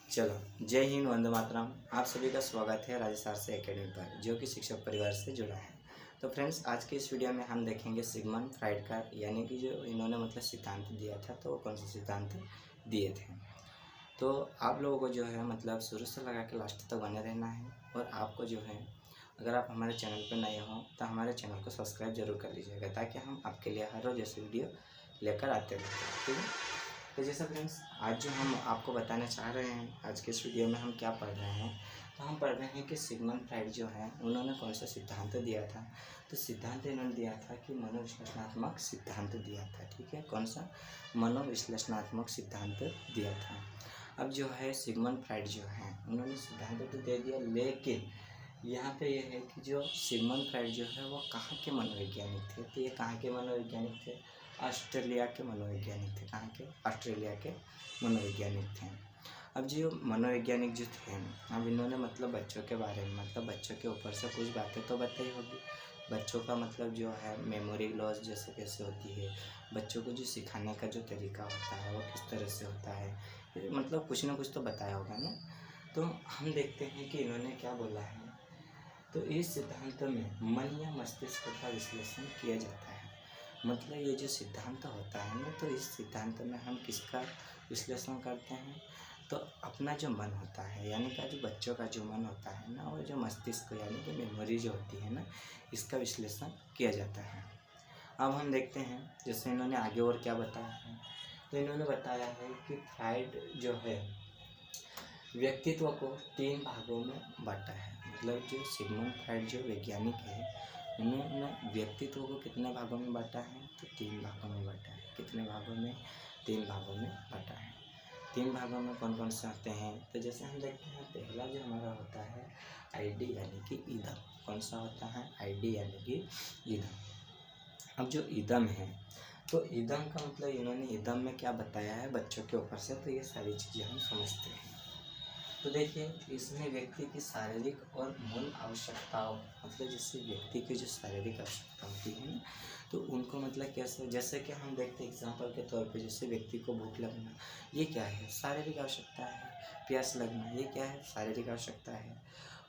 चलो, जय हिंद, वंदे मातरम। आप सभी का स्वागत है राजस्थान से एकेडमी पर, जो कि शिक्षक परिवार से जुड़ा है। तो फ्रेंड्स, आज के इस वीडियो में हम देखेंगे सिगमंड फ्राइड का, यानी कि जो इन्होंने सिद्धांत दिया था, तो वो कौन सा सिद्धांत दिए थे। तो आप लोगों को जो है शुरू से लगा के लास्ट तक बने रहना है। और आपको जो है, अगर आप हमारे चैनल पर नए हों तो हमारे चैनल को सब्सक्राइब जरूर कर लीजिएगा, ताकि हम आपके लिए हर रोज़ ऐसी वीडियो लेकर आते रहें। ठीक है। तो जैसा फ्रेंड्स, आज जो हम आपको बताना चाह रहे हैं, आज के इस वीडियो में हम क्या पढ़ रहे हैं, तो हम पढ़ रहे हैं कि सिगमंड फ्राइड जो है उन्होंने कौन सा सिद्धांत दिया था। तो सिद्धांत इन्होंने दिया था कि मनोविश्लेषणात्मक सिद्धांत दिया था। ठीक है, कौन सा? मनोविश्लेषणात्मक सिद्धांत दिया था। अब जो है सिगमंड फ्राइड जो है उन्होंने सिद्धांत तो दे दिया, लेकिन यहाँ पे ये है कि जो सिगमंड फ्राइड जो है वो कहाँ के मनोवैज्ञानिक थे। तो ये कहाँ के मनोवैज्ञानिक थे? ऑस्ट्रेलिया के मनोवैज्ञानिक थे। कहाँ के? ऑस्ट्रेलिया के मनोवैज्ञानिक थे। अब जो मनोवैज्ञानिक जो थे, अब इन्होंने बच्चों के बारे में बच्चों के ऊपर से कुछ बातें तो बताई होगी। बच्चों का जो है मेमोरी लॉस जैसे कैसे होती है, बच्चों को जो सिखाने का जो तरीका होता है वो किस तरह से होता है, कुछ ना कुछ तो बताया होगा ना। तो हम देखते हैं कि इन्होंने क्या बोला है। तो इस सिद्धांत में मन या मस्तिष्क का विश्लेषण किया जाता है। ये जो सिद्धांत होता है ना, तो इस सिद्धांत में हम किसका विश्लेषण करते हैं? तो अपना जो मन होता है, यानी कि जो बच्चों का जो मन होता है ना, और जो मस्तिष्क यानी कि मेमोरी जो होती है ना, इसका विश्लेषण किया जाता है। अब हम देखते हैं जैसे इन्होंने आगे और क्या बताया है। तो इन्होंने बताया है कि फ्राइड जो है व्यक्तित्व को 3 भागों में बांटा है। जो सिगमंड फ्राइड जो वैज्ञानिक है, उन्होंने व्यक्तित्व को कितने भागों में बांटा है? तो 3 भागों में बांटा है। कितने भागों में? 3 भागों में बांटा है। 3 भागों में कौन कौन से आते हैं? तो जैसे हम देखते हैं, पहला जो हमारा होता है आईडी यानी कि ईदम। कौन सा होता है? आईडी यानी कि ईदम। अब जो ईदम है, तो ईदम का इन्होंने ईदम में क्या बताया है बच्चों के ऊपर से, तो ये सारी चीज़ें हम समझते हैं। तो देखिए, इसमें व्यक्ति की शारीरिक और मूल आवश्यकताओं, जैसे व्यक्ति की जो शारीरिक आवश्यकता होती है ना, तो उनको कैसे, जैसे कि हम देखते हैं एग्जांपल के तौर पे, जैसे व्यक्ति को भूख लगना, ये क्या है? शारीरिक आवश्यकता है। प्यास लगना, ये क्या है? शारीरिक आवश्यकता है।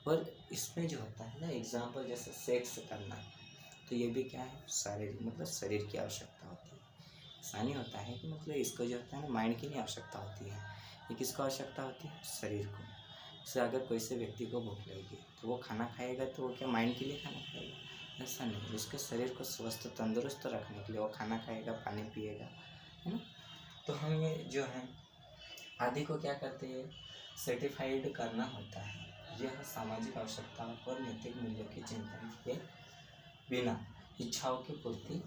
और इसमें जो होता है ना एग्जाम्पल, जैसे सेक्स करना, तो ये भी क्या है? शारीरिक, शरीर की आवश्यकता होती है। ऐसा नहीं होता है कि इसको जो होता है ना माइंड की नहीं आवश्यकता होती है, ये किसको आवश्यकता होती है? शरीर को। जैसे अगर कोई से व्यक्ति को भूख लगेगी तो वो खाना खाएगा, तो वो क्या माइंड के लिए खाना खाएगा? ऐसा नहीं, उसके शरीर को स्वस्थ तंदुरुस्त रखने के लिए वो खाना खाएगा, पानी पिएगा, है ना। तो हम ये जो है आदि को क्या करते हैं? सर्टिफाइड करना होता है। यह सामाजिक आवश्यकताओं और नैतिक मूल्यों की चिंतन के बिना इच्छाओं की पूर्ति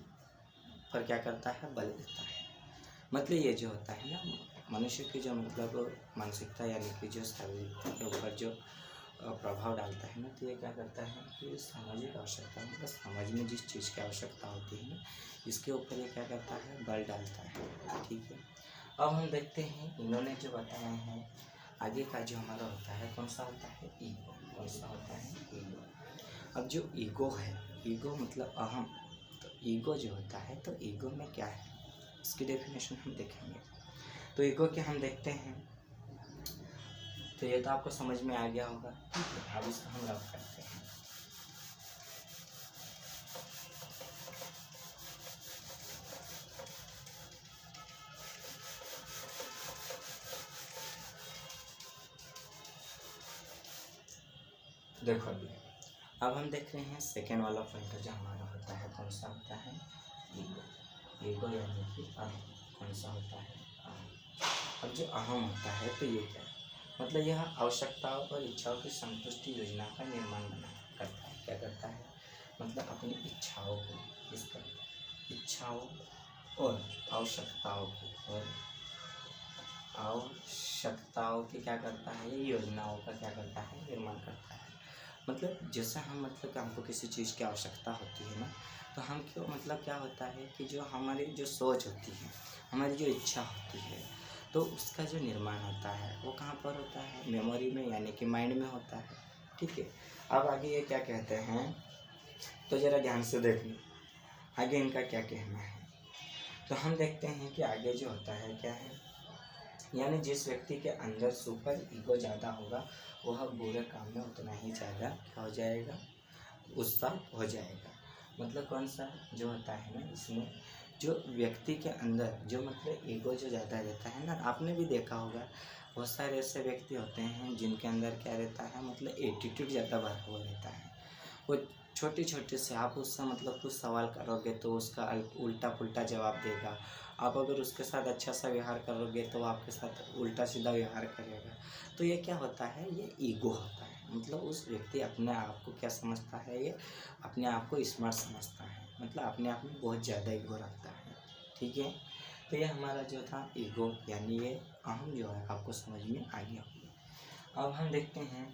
पर क्या करता है? बल देता है। ये जो होता है ना, मनुष्य की जो मानसिकता यानी कि जो शारीरिकता के ऊपर जो प्रभाव डालता है ना, तो ये क्या करता है कि सामाजिक आवश्यकता, समाज में जिस चीज़ की आवश्यकता होती है ना, इसके ऊपर ये क्या करता है? बल डालता है। ठीक है। अब हम देखते हैं इन्होंने जो बताया है आगे का, जो हमारा होता है कौन सा होता है? ईगो। कौन सा होता है? ईगो। अब जो ईगो है, ईगो अहम। तो ईगो जो होता है, तो ईगो में क्या है, इसकी डेफिनेशन हम देखेंगे। तो ईगो के हम देखते हैं, तो ये तो आपको समझ में आ गया होगा। ठीक है, अब इसको हम रफ करते हैं। देखो अभी, अब हम देख रहे हैं सेकेंड वाला पॉइंट जो हमारा होता है, कौन सा होता है? ईगो। ईगो यानी कि अहम। कौन सा होता है? अहम। अब जो अहम होता है, तो ये क्या है? यह आवश्यकताओं और इच्छाओं की संतुष्टि योजना का निर्माण करता है। क्या करता है? अपनी इच्छाओं को, इसका इच्छाओं और आवश्यकताओं को, और आवश्यकताओं की क्या करता है? ये योजनाओं का क्या करता है? निर्माण करता है। जैसे हम हमको किसी चीज़ की आवश्यकता होती है ना, तो हम क्यों क्या होता है कि जो हमारी जो सोच होती है, हमारी जो इच्छा होती है, तो उसका जो निर्माण होता है वो कहाँ पर होता है? मेमोरी में, यानी कि माइंड में होता है। ठीक है। अब आगे ये क्या कहते हैं, तो ज़रा ध्यान से देखिए आगे इनका क्या कहना है। तो हम देखते हैं कि आगे जो होता है क्या है यानी जिस व्यक्ति के अंदर सुपर ईगो ज़्यादा होगा वह बुरे काम में उतना ही ज़्यादा क्या हो जाएगा, उत्साह हो जाएगा। मतलब कौन सा जो होता है ना, इसमें जो व्यक्ति के अंदर जो मतलब ईगो जो ज़्यादा रहता है ना, आपने भी देखा होगा बहुत सारे ऐसे व्यक्ति होते हैं जिनके अंदर क्या रहता है, मतलब एटीट्यूड ज़्यादा भरा हुआ रहता है। वो छोटे छोटे से आप उससे मतलब कुछ सवाल करोगे तो उसका उल्टा पुल्टा जवाब देगा। आप अगर उसके साथ अच्छा सा व्यवहार करोगे तो आपके साथ उल्टा सीधा व्यवहार करेगा। तो ये क्या होता है, ये ईगो होता है। मतलब उस व्यक्ति अपने आप को क्या समझता है, ये अपने आप को स्मार्ट समझता है, मतलब अपने आप में बहुत ज़्यादा ईगो रखता है। ठीक है, तो ये हमारा जो था ईगो, यानी ये अहम जो है आपको समझ में आ गया होगा। अब हम देखते हैं,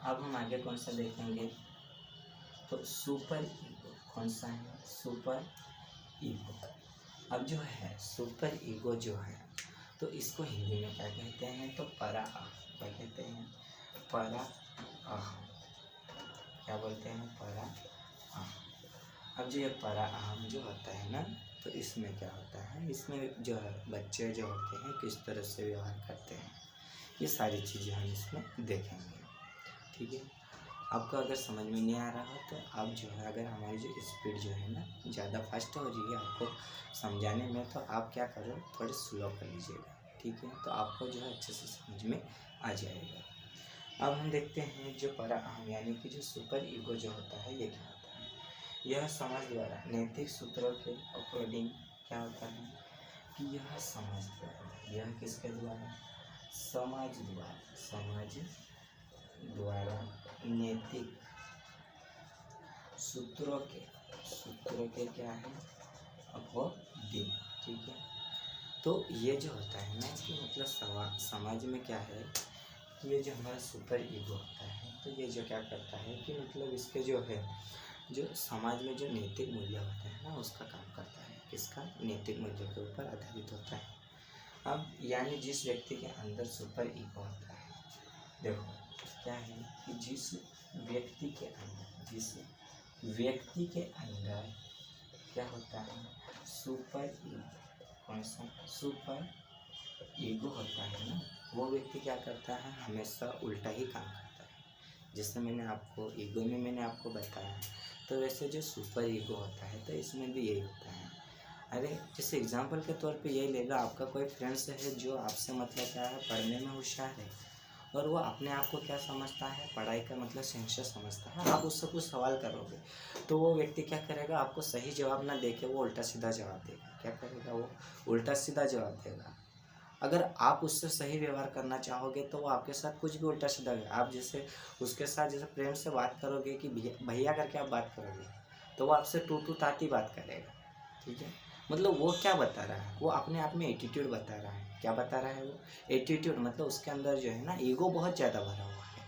अब हम आगे कौन सा देखेंगे, तो सुपर ईगो कौन सा है, सुपर ईगो। अब जो है सुपर ईगो जो है, तो इसको हिंदी में क्या कहते हैं, तो परा अहम। क्या कहते हैं, परा अहम। क्या बोलते हैं, परा अहम। अब जो ये परा अहम जो होता है ना, तो इसमें क्या होता है, इसमें जो है बच्चे जो होते हैं किस तरह से व्यवहार करते हैं, ये सारी चीज़ें हम इसमें देखेंगे। ठीक है, आपको अगर समझ में नहीं आ रहा हो तो आप जो है, अगर हमारी जो स्पीड जो है ना ज़्यादा फास्ट हो रही है आपको समझाने में, तो आप क्या करो, थोड़े स्लो कर लीजिएगा। ठीक है, तो आपको जो है अच्छे से समझ में आ जाएगा। अब हम देखते हैं जो परा अहम यानी कि जो सुपर ईगो जो होता है, ये क्या होता है। यह समाज द्वारा नैतिक सूत्रों के अकॉर्डिंग क्या होता है कि यह समाज द्वारा, यह किसके द्वारा, समाज द्वारा, समाज द्वारा नैतिक सूत्रों के क्या है, अकॉर्डिंग। ठीक है, तो ये जो होता है ना कि मतलब समाज में क्या है कि ये जो हमारा सुपर ईगो होता है, तो ये जो क्या करता है कि मतलब इसके जो है, जो समाज में जो नैतिक मूल्य होते हैं ना, उसका काम करता है। किसका, नैतिक मूल्य के ऊपर आधारित होता है। अब यानी जिस व्यक्ति के अंदर सुपर ईगो होता है, देखो क्या है कि जिस व्यक्ति के अंदर क्या होता है, सुपर ईगो, कौन सा, सुपर ईगो होता है ना, वो व्यक्ति क्या करता है, हमेशा उल्टा ही काम करता है। जैसे मैंने आपको ईगो में मैंने आपको बताया, तो वैसे जो सुपर ईगो होता है तो इसमें भी यही होता है। अरे जैसे एग्जांपल के तौर पे यही लेगा, आपका कोई फ्रेंड्स है जो आपसे मतलब क्या है, पढ़ने में होशियार है, और वो अपने आप को क्या समझता है, पढ़ाई का मतलब सेंसर समझता है। आप उससे कुछ सवाल करोगे तो वो व्यक्ति क्या करेगा, आपको सही जवाब ना दे के वो उल्टा सीधा जवाब देगा। क्या करेगा, वो उल्टा सीधा जवाब देगा। अगर आप उससे सही व्यवहार करना चाहोगे तो वो आपके साथ कुछ भी उल्टा सीधा है। आप जैसे उसके साथ जैसे प्रेम से बात करोगे कि भैया भैया करके आप बात करोगे, तो वो आपसे टू टू ताती बात करेगा। ठीक है, मतलब वो क्या बता रहा है, वो अपने आप में एटीट्यूड बता रहा है। क्या बता रहा है वो, एटीट्यूड, मतलब उसके अंदर जो है ना ईगो बहुत ज़्यादा भरा हुआ है।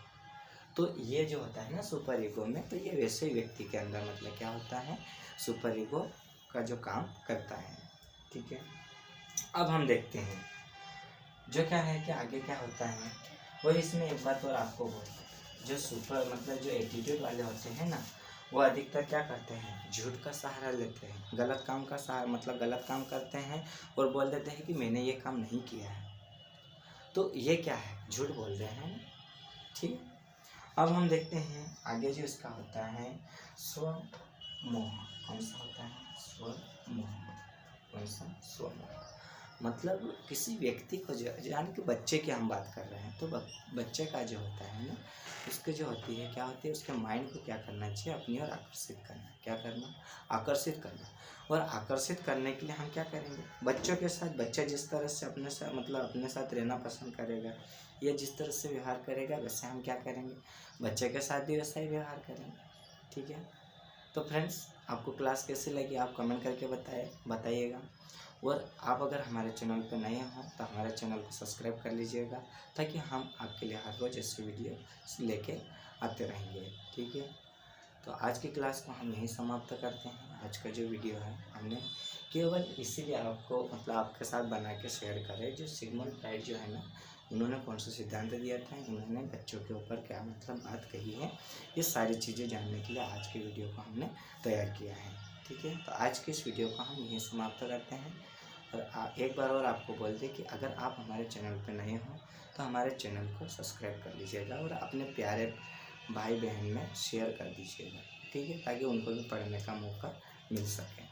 तो ये जो होता है ना सुपर ईगो में, तो ये वैसे ही व्यक्ति के अंदर मतलब क्या होता है, सुपर ईगो का जो काम करता है। ठीक है, अब हम देखते हैं जो क्या है कि आगे क्या होता है। वही इसमें एक बात और आपको बोलते, जो सुपर मतलब जो एटीट्यूड वाले होते हैं ना, वो अधिकतर क्या करते हैं, झूठ का सहारा लेते हैं, गलत काम का सहारा, मतलब गलत काम करते हैं और बोल देते हैं कि मैंने ये काम नहीं किया है। तो ये क्या है, झूठ बोल रहे हैं। ठीक, अब हम देखते हैं आगे जो इसका होता है स्वमोह। कौन सा होता है, स्वमोह। कौन सा, स्वमोह, मतलब किसी व्यक्ति को जो यानी कि बच्चे की हम बात कर रहे हैं, तो बच्चे का जो होता है ना, उसके जो होती है क्या होती है, उसके माइंड को क्या करना चाहिए, अपनी ओर आकर्षित करना। क्या करना, आकर्षित करना। और आकर्षित करने के लिए हम क्या करेंगे, बच्चों के साथ, बच्चा जिस तरह से अपने साथ मतलब अपने साथ रहना पसंद करेगा या जिस तरह से व्यवहार करेगा, वैसे हम क्या करेंगे, बच्चे के साथ भी वैसा ही व्यवहार करेंगे। ठीक है, तो फ्रेंड्स आपको क्लास कैसी लगी आप कमेंट करके बताइएगा। और आप अगर हमारे चैनल पर नए हों तो हमारे चैनल को सब्सक्राइब कर लीजिएगा, ताकि हम आपके लिए हर रोज़ ऐसी वीडियो लेके आते रहेंगे। ठीक है, तो आज की क्लास को हम यहीं समाप्त करते हैं। आज का जो वीडियो है हमने केवल इसीलिए आपको मतलब आपके साथ बना के शेयर करें, जो सिगमंड फ्राइड जो है ना, उन्होंने कौन सा सिद्धांत दिया था, उन्होंने बच्चों के ऊपर क्या मतलब बात कही है, ये सारी चीज़ें जानने के लिए आज के वीडियो को हमने तैयार किया है। ठीक है, तो आज के इस वीडियो को हम यहीं समाप्त करते हैं और एक बार और आपको बोल दें कि अगर आप हमारे चैनल पर नए हों तो हमारे चैनल को सब्सक्राइब कर लीजिएगा और अपने प्यारे भाई बहन में शेयर कर दीजिएगा, ठीक है, ताकि उनको भी पढ़ने का मौका मिल सके।